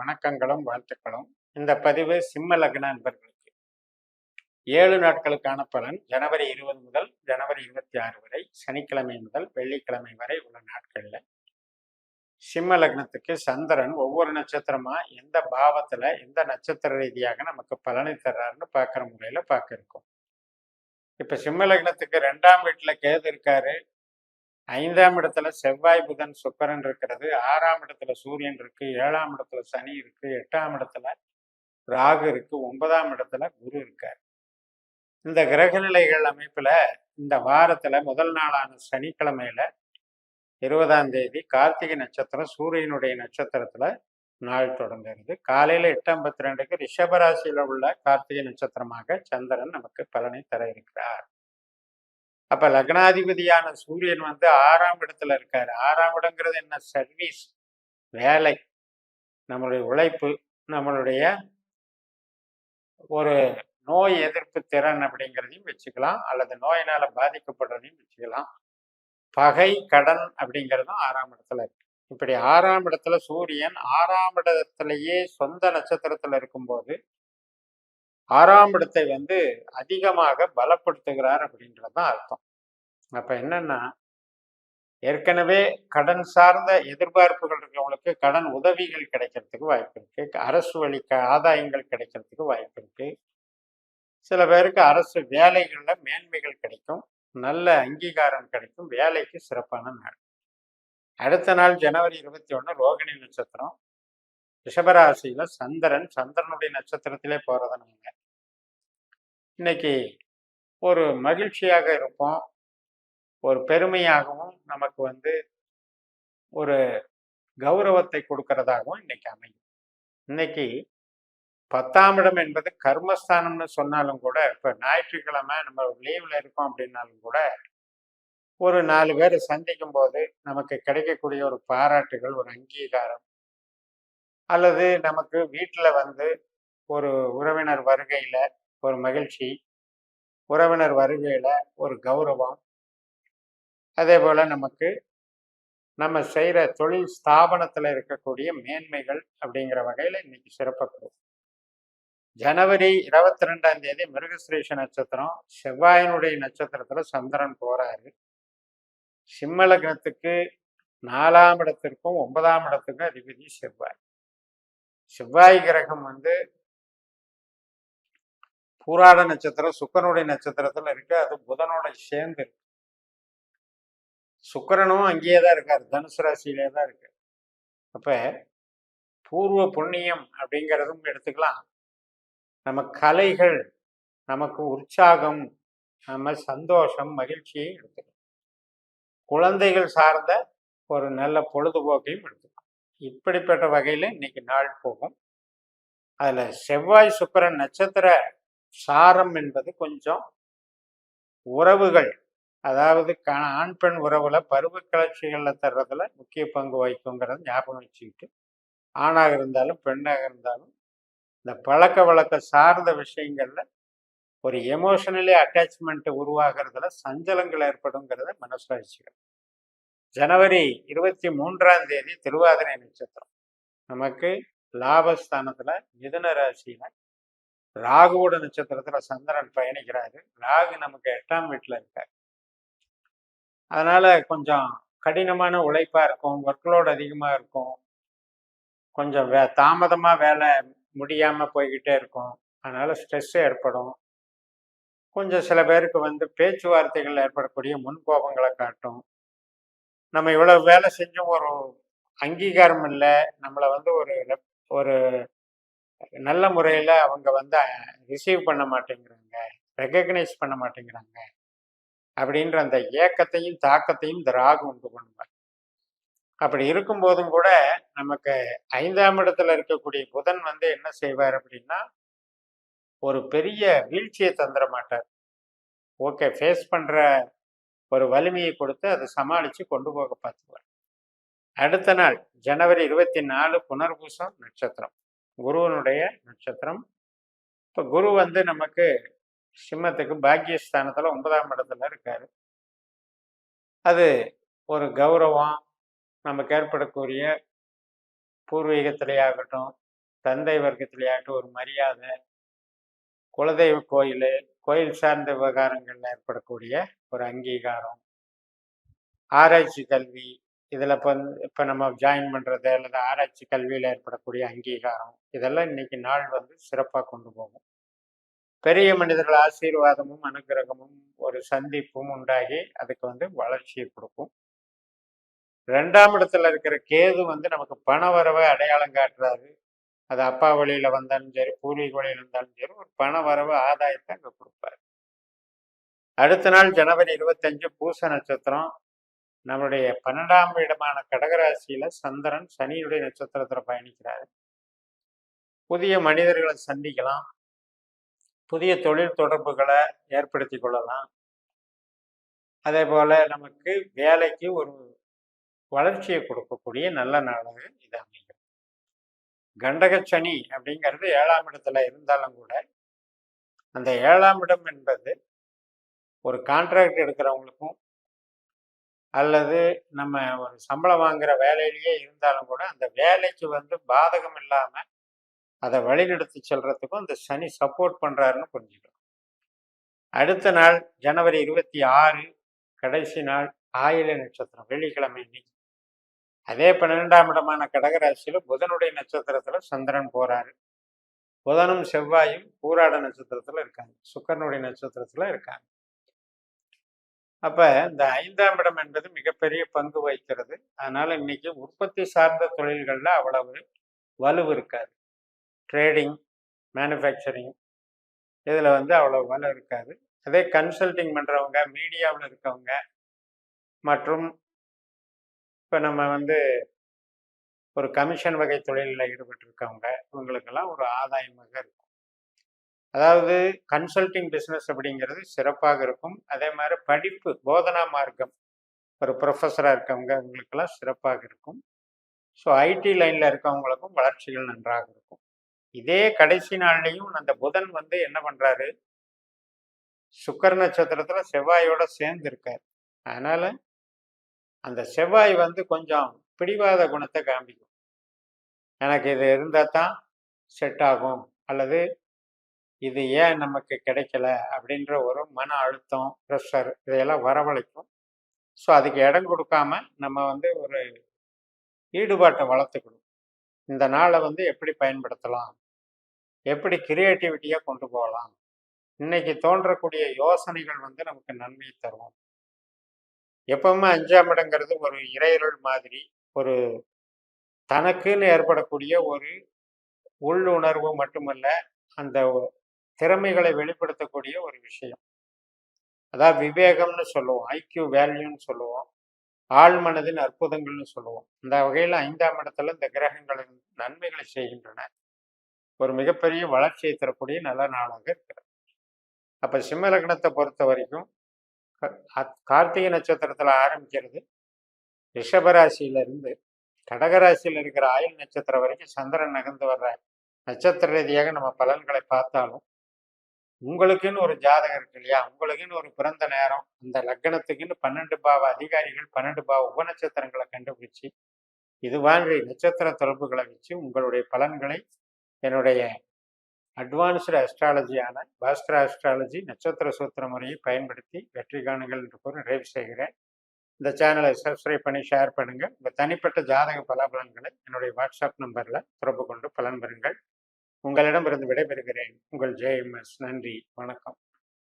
வணக்கங்களும் வாழ்த்துக்களும். இந்த பதிவு சிம்ம லக்ன அன்பர்களுக்கு 7 நாட்களுக்கான பலன். ஜனவரி 20 முதல் ஜனவரி 26 வரை, சனிக்கிழமை முதல் வெள்ளிக்கிழமை வரை உள்ள நாட்கள்ல சிம்ம லக்னத்துக்கு சந்திரன் ஒவ்வொரு நட்சத்திரமா எந்த பாவத்துல எந்த நட்சத்திர ரீதியாக நமக்கு பலனை தர்றாருன்னு பார்க்குற முறையில பார்க்க இருக்கோம். இப்ப சிம்ம லக்னத்துக்கு 2ஆம் வீட்டுல கேது இருக்காரு, 5ஆம் இடத்துல செவ்வாய் புதன் சுக்கிரன் இருக்கிறது, 6ஆம் இடத்துல சூரியன் இருக்கு, 7ஆம் இடத்துல சனி இருக்கு, 8ஆம் இடத்துல ராகு இருக்கு, 9ஆம் இடத்துல குரு இருக்காரு. இந்த கிரக நிலைகள் அமைப்புல இந்த வாரத்துல முதல் நாளான சனிக்கிழமையில 20ஆம் தேதி கார்த்திகை நட்சத்திரம் சூரியனுடைய நட்சத்திரத்துல நாள் தொடங்குகிறது. காலையில 8:52க்கு ரிஷபராசியில உள்ள கார்த்திகை நட்சத்திரமாக சந்திரன் நமக்கு பலனை தர இருக்கிறார். அப்ப லக்னாதிபதியான சூரியன் 6ஆம் இடத்துல இருக்காரு. 6ஆம் இடங்கிறது என்ன? சர்வீஸ், வேலை, நம்மளுடைய உழைப்பு, நம்மளுடைய ஒரு நோய் எதிர்ப்பு திறன் அப்படிங்கிறதையும் வச்சுக்கலாம், அல்லது நோயினால பாதிக்கப்படுறதையும் வச்சுக்கலாம். பகை, கடன் அப்படிங்கிறதும் 6ஆம் இடத்துல இருக்கு. இப்படி 6ஆம் இடத்துல சூரியன் 6ஆம் இடத்திலேயே சொந்த நட்சத்திரத்துல இருக்கும்போது 6ஆம் இடத்தை அதிகமாக பலப்படுத்துகிறார் அப்படின்றதுதான் அர்த்தம். அப்ப என்னன்னா, ஏற்கனவே கடன் சார்ந்த எதிர்பார்ப்புகள் இருக்கிறவங்களுக்கு கடன் உதவிகள் கிடைக்கிறதுக்கு வாய்ப்பு இருக்கு, அரசு வழி ஆதாயங்கள் கிடைக்கிறதுக்கு வாய்ப்பு இருக்கு, சில பேருக்கு அரசு வேலைகள்ல மேன்மைகள் கிடைக்கும், நல்ல அங்கீகாரம் கிடைக்கும், வேலைக்கு சிறப்பான நாள். அடுத்த நாள் ஜனவரி 21 ரோகிணி நட்சத்திரம், ரிஷபராசியில சந்திரனுடைய நட்சத்திரத்திலே போறதுனால இன்னைக்கு ஒரு மகிழ்ச்சியாக இருப்போம், ஒரு பெருமையாகவும் நமக்கு ஒரு கௌரவத்தை கொடுக்கறதாகவும் இன்னைக்கு அமையும். இன்னைக்கு 10ஆம் இடம் என்பது கர்மஸ்தானம்னு சொன்னாலும் கூட, இப்ப ஞாயிற்றுக்கிழமை நம்ம லீவ்ல இருக்கோம் அப்படின்னாலும் கூட, ஒரு 4 பேரை சந்திக்கும் போது நமக்கு கிடைக்கக்கூடிய ஒரு பாராட்டுகள், ஒரு அங்கீகாரம், அல்லது நமக்கு வீட்டுல ஒரு உறவினர் வருகையில ஒரு மகிழ்ச்சி, உறவினர் வருகையில ஒரு கௌரவம், அதே போல நமக்கு நம்ம செய்யற தொழில் ஸ்தாபனத்துல இருக்கக்கூடிய மேன்மைகள் அப்படிங்கிற வகையில இன்னைக்கு சிறப்பாக. ஜனவரி 22ஆம் தேதி மிருகஸ்ரீஷ நட்சத்திரம், செவ்வாயினுடைய நட்சத்திரத்துல சந்திரன் போறாரு. சிம்ம லக்னத்துக்கு 4ஆம் இடத்திற்கும் 9ஆம் இடத்துக்கும் அதிபதி செவ்வாய். செவ்வாய் கிரகம் பூராட நட்சத்திரம் சுக்கிரனுடைய நட்சத்திரத்துல இருக்கு, அது புதனோட சேர்ந்து இருக்கு. சுக்கிரனும் அங்கேயே தான் இருக்காரு, தனுசு ராசியிலே தான் இருக்கு. அப்ப பூர்வ புண்ணியம் அப்படிங்கிறதும் எடுத்துக்கலாம், நம்ம கலைகள், நமக்கு உற்சாகம், நம்ம சந்தோஷம், மகிழ்ச்சியை எடுத்துக்கலாம், குழந்தைகள் சார்ந்த ஒரு நல்ல பொழுதுபோக்கையும் எடுத்துக்கலாம். இப்படிப்பட்ட வகையில இன்னைக்கு நாள் போகும். அதுல செவ்வாய் சுக்கிரன் நட்சத்திர சாரம் என்பது கொஞ்சம் உறவுகள், அதாவது ஆண் பெண் உறவுல பருவ கிளர்ச்சிகள்ல தர்றதுல முக்கிய பங்கு வகிக்குங்கிறத ஞாபகம் வச்சுக்கிட்டு, ஆணாக இருந்தாலும் பெண்ணாக இருந்தாலும் இந்த பழக்க வழக்க சார்ந்த விஷயங்கள்ல ஒரு எமோஷனலி அட்டாச்மெண்ட் உருவாகிறதுல சஞ்சலங்கள் ஏற்படுங்கிறத மனசுல வச்சுக்கணும். ஜனவரி 23ஆம் தேதி திருவாதிரை நட்சத்திரம், நமக்கு லாபஸ்தானத்துல மிதுன ராசியில ராகுவோட நட்சத்திரத்துல சந்திரன் பயணிக்கிறாரு. ராகு நமக்கு 8ஆம் வீட்டுல இருக்காரு. அதனால கொஞ்சம் கடினமான உழைப்பா இருக்கும், ஒர்க்லோட் அதிகமா இருக்கும், கொஞ்சம் தாமதமா வேலை முடியாம போய்கிட்டே இருக்கும், அதனால ஸ்ட்ரெஸ் ஏற்படும். கொஞ்சம் சில பேருக்கு பேச்சுவார்த்தைகள் ஏற்படக்கூடிய முன்கோபங்களை காட்டும். நம்ம இவ்வளவு வேலை செஞ்சும் ஒரு அங்கீகாரம் இல்லை, நம்மளை ஒரு ஒரு நல்ல முறையில அவங்க ரிசீவ் பண்ண மாட்டேங்கிறாங்க, ரெகக்னைஸ் பண்ண மாட்டேங்கிறாங்க அப்படின்ற அந்த ஏக்கத்தையும் தாக்கத்தையும் இந்த ராகு உண்டு பண்ணுவார். அப்படி இருக்கும்போதும் கூட நமக்கு 5ஆம் இடத்துல இருக்கக்கூடிய புதன் என்ன செய்வார் அப்படின்னா, ஒரு பெரிய வீழ்ச்சியை தந்துட மாட்டார். ஓகே, ஃபேஸ் பண்ற ஒரு வலிமையை கொடுத்து அதை சமாளித்து கொண்டு போக பார்த்துக்குவார். அடுத்த நாள் ஜனவரி 24 புனர்பூசம் நட்சத்திரம், குருவனுடைய நட்சத்திரம். இப்போ குரு நமக்கு சிம்மத்துக்கு பாக்கியஸ்தானத்தில் 9ஆம் இடத்துல இருக்காரு. அது ஒரு கௌரவம், நமக்கு ஏற்படக்கூடிய பூர்வீகத்திலே ஆகட்டும், தந்தை வர்க்கத்திலேயாட்டும் ஒரு மரியாதை, குலதெய்வ கோயில், கோயில் சார்ந்த விவகாரங்கள்ல ஏற்படக்கூடிய ஒரு அங்கீகாரம், ஆராய்ச்சி கல்வி, இதில் இப்போ நம்ம ஜாயின் பண்ணுறது அல்லது ஆராய்ச்சி கல்வியில் ஏற்படக்கூடிய அங்கீகாரம், இதெல்லாம் இன்னைக்கு நாள் வந்து சிறப்பாக கொண்டு போகும். பெரிய மனிதர்கள் ஆசீர்வாதமும் அனுகிரகமும் ஒரு சந்திப்பும் உண்டாகி அதுக்கு வந்து வளர்ச்சியை கொடுக்கும். 2ஆம் இடத்துல இருக்கிற கேது வந்து நமக்கு பண வரவை அடையாளம் காட்டுறாரு. அது அப்பா வழியில வந்தாலும் சரி, பூர்வீக வழியில இருந்தாலும் சரி, ஒரு பண வரவு ஆதாயத்தை அங்க கொடுப்பாரு. அடுத்த நாள் ஜனவரி 25 பூச நட்சத்திரம். நம்மளுடைய 12ஆம் இடமான கடகராசியில சந்திரன் சனியுடைய நட்சத்திரத்துல பயணிக்கிறாரு. புதிய மனிதர்களை சந்திக்கலாம், புதிய தொழில் தொடர்புகளை ஏற்படுத்தி கொள்ளலாம். அதே போல நமக்கு வேலைக்கு ஒரு வளர்ச்சியை கொடுக்கக்கூடிய நல்ல நாளாக இது அமையும். கண்டக சனி அப்படிங்கிறது 7ஆம் இடத்துல இருந்தாலும் கூட அந்த 7ஆம் இடம் என்பது ஒரு கான்ட்ராக்ட் எடுக்கிறவங்களுக்கும் அல்லது நம்ம ஒரு சம்பளம் வாங்குற வேலையிலேயே இருந்தாலும் கூட அந்த வேலைக்கு வந்து பாதகம் இல்லாம அதை வழிநடத்தி செல்றதுக்கும் அந்த சனி சப்போர்ட் பண்றாருன்னு புரிஞ்சுக்கலாம். அடுத்த நாள் ஜனவரி 26 கடைசி நாள் ஆயில நட்சத்திரம், வெள்ளிக்கிழமை இன்னைக்கு. அதே 12ஆம் இடமான கடகராசியில புதனுடைய நட்சத்திரத்துல சந்திரன் போறாரு. புதனும் செவ்வாயும் பூராட நட்சத்திரத்துல இருக்காங்க, சுக்கரனுடைய நட்சத்திரத்துல இருக்காங்க. அப்ப இந்த 5ஆம் இடம் என்பது மிகப்பெரிய பங்கு வகிக்கிறது. அதனால இன்னைக்கு உற்பத்தி சார்ந்த தொழில்கள்ல அவ்வளவு வலு இருக்காது. ட்ரேடிங், மேனுஃபேக்சரிங் இதுல வந்து அவ்வளவு வலு இருக்காது. அதே கன்சல்டிங் பண்றவங்க, மீடியாவில் இருக்கவங்க மற்றும் இப்போ நம்ம வந்து ஒரு கமிஷன் வகை தொழிலில் ஈடுபட்டு இருக்கவங்க, இவங்களுக்கெல்லாம் ஒரு ஆதாயமாக இருக்கும். அதாவது கன்சல்டிங் பிஸ்னஸ் அப்படிங்கிறது சிறப்பாக இருக்கும். அதே மாதிரி படிப்பு, போதனா மார்க்கம், ஒரு ப்ரொஃபஸராக இருக்கவங்க இவங்களுக்கெல்லாம் சிறப்பாக இருக்கும். ஸோ ஐடி லைனில் இருக்கவங்களுக்கும் வளர்ச்சிகள் நன்றாக இருக்கும். இதே கடைசி நாள்லையும் அந்த புதன் வந்து என்ன பண்ணுறாரு, சுக்கர நட்சத்திரத்தில் செவ்வாயோட சேர்ந்து இருக்கார். அதனால அந்த செவ்வாய் வந்து கொஞ்சம் பிடிவாத குணத்தை காமிக்கும். எனக்கு இது இருந்தால் தான் செட் ஆகும், அல்லது இது ஏன் நமக்கு கிடைக்கல அப்படின்ற ஒரு மன அழுத்தம், ப்ரெஷர் இதையெல்லாம் வரவழைக்கும். ஸோ அதுக்கு இடம் கொடுக்காம நம்ம வந்து ஒரு ஈடுபாட்டை வளர்த்துக்கணும். இந்த நாளை வந்து எப்படி பயன்படுத்தலாம், எப்படி கிரியேட்டிவிட்டியாக கொண்டு போகலாம், இன்னைக்கு தோன்றக்கூடிய யோசனைகள் வந்து நமக்கு நன்மையை தரும். எப்பவுமே 5ஆம் இடங்கிறது ஒரு இறையருள் மாதிரி, ஒரு தனக்குன்னு ஏற்படக்கூடிய ஒரு உள்ளுணர்வு மட்டுமல்ல, அந்த திறமைகளை வெளிப்படுத்தக்கூடிய ஒரு விஷயம். அதாவது விவேகம்னு சொல்லுவோம், ஐக்கியூ வேல்யூன்னு சொல்லுவோம், ஆழ் மனதின் அற்புதங்கள்னு சொல்லுவோம். இந்த வகையில் 5ஆம் இடத்துல இந்த கிரகங்கள் நன்மைகளை செய்கின்றன. ஒரு மிகப்பெரிய வளர்ச்சியை தரக்கூடிய நல்ல நாளாக இருக்கிறது. அப்ப சிம்ம லக்னத்தை பொறுத்த வரைக்கும் கார்த்திகை நட்சத்திரத்துல ஆரம்பிக்கிறது, ரிஷபராசியிலிருந்து கடகராசியில் இருக்கிற ஆயுள் நட்சத்திரம் வரைக்கும் சந்திரன் நகர்ந்து வர்ற நட்சத்திர ரீதியாக நம்ம பலன்களை பார்த்தாலும், உங்களுக்குன்னு ஒரு ஜாதகம் இருக்கு இல்லையா, உங்களுக்குன்னு ஒரு பிறந்த நேரம், அந்த லக்னத்துக்குன்னு 12 பாவ அதிகாரிகள் 12 பாவ உபநட்சத்திரங்களை கண்டுபிடிச்சு இது மாதிரி நட்சத்திர தொடர்புகளை வச்சு உங்களுடைய பலன்களை என்னுடைய அட்வான்ஸ்டு அஸ்ட்ராலஜியான பாஸ்கர அஸ்ட்ராலஜி நட்சத்திர சூத்திர முறையை பயன்படுத்தி வெற்றி காணுங்கள் என்று கூறி நிறைவு செய்கிறேன். இந்த சேனலை சப்ஸ்கிரைப் பண்ணி ஷேர் பண்ணுங்க. உங்கள் தனிப்பட்ட ஜாதக பலாபலன்களை என்னுடைய வாட்ஸ்அப் நம்பரில் தொடர்பு கொண்டு பலன் பெறுங்கள். உங்களிடமிருந்து விடைபெறுகிறேன். உங்கள் JMS. நன்றி, வணக்கம்.